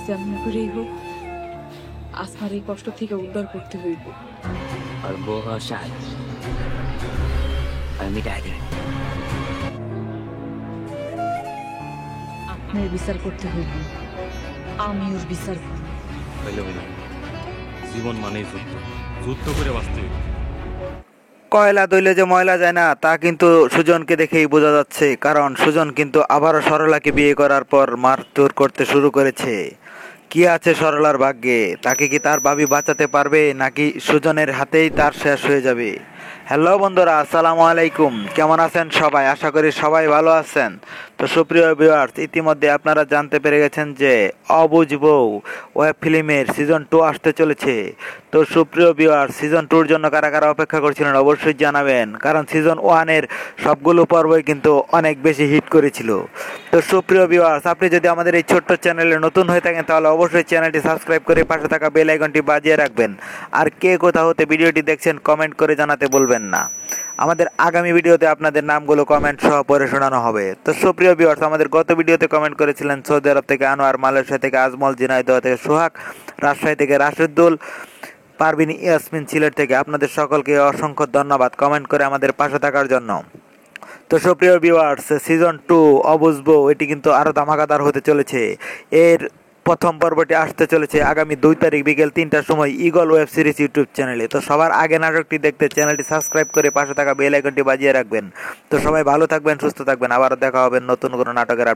যেমন করেই হোক আসমার এই কষ্ট থেকে উদ্ধার করতে হইব। আর বউ হওয়ার সাজ আমি মিটাই দিই। আপনার বিচার করতে হইব, আমি ওর বিচার করব। হইলে হইল, জীবন মানেই যুদ্ধ, যুদ্ধ করে বাঁচতে হইবে। কয়লা দইলে যে ময়লা যায় না তা কিন্তু সুজনকে দেখেই বোঝা যাচ্ছে, কারণ সুজন কিন্তু আবারও সরলাকে বিয়ে করার পর মারধর করতে শুরু করেছে। কি আছে সরলার ভাগ্যে? তাকে কি তার ভাবি বাঁচাতে পারবে, নাকি সুজনের হাতেই তার শেষ হয়ে যাবে? হ্যালো বন্ধুরা, আসসালামু আলাইকুম। কেমন আছেন সবাই? আশা করি সবাই ভালো আছেন। তো সুপ্রিয় ভিউয়ার্স, ইতিমধ্যে আপনারা জানতে পেরে গেছেন যে অবুঝ বউ ওয়েব ফিল্মের সিজন 2 আসতে চলেছে। তো সুপ্রিয় ভিউয়ার্স, সিজন 2-র জন্য কারা কারা অপেক্ষা করছিলেন অবশ্যই জানাবেন, কারণ সিজন 1-এর সবগুলো পর্বই কিন্তু অনেক বেশি হিট করেছিল। তো সুপ্রিয় ভিউয়ার্স, আপনি যদি আমাদের এই ছোট্ট চ্যানেলে নতুন হয়ে থাকেন তাহলে অবশ্যই চ্যানেলটি সাবস্ক্রাইব করে পাশে থাকা বেল আইকনটি বাজিয়ে রাখবেন। আর কে কোথা হতে ভিডিওটি দেখছেন কমেন্ট করে জানাতে বলবেন না। আমাদের আগামী ভিডিওতে আপনাদের নামগুলো কমেন্ট সহ পড়ে শোনানো হবে। তো সুপ্রিয় ভিউয়ার্স, আমাদের গত ভিডিওতে কমেন্ট করেছিলেন সৌদি আরব থেকে আনোয়ার, মালয়েশিয়া থেকে আজমল, ঝিনাইদহ থেকে সোহাগ, রাজশাহী থেকে রাশেদুল, পারভিন, ইয়াসমিন সিলেট থেকে। আপনাদের সকলকে অসংখ্য ধন্যবাদ কমেন্ট করে আমাদের পাশে থাকার জন্য। তো সুপ্রিয় ভিউয়ার্স, সিজন 2 অবুঝবো এটি কিন্তু আরও ধামাকাদার হতে চলেছে। এর প্রথম পর্বটি আসতে চলেছে আগামী 2 তারিখ বিকেল 3টার সময় ইগল ওয়েব সিরিজ ইউটিউব চ্যানেলে। তো সবার আগে নাটকটি দেখতে চ্যানেলটি সাবস্ক্রাইব করে পাশে থাকা বেল আইকনটি বাজিয়ে রাখবেন। তো সবাই ভালো থাকবেন, সুস্থ থাকবেন। আবারও দেখা হবে নতুন কোনো নাটকের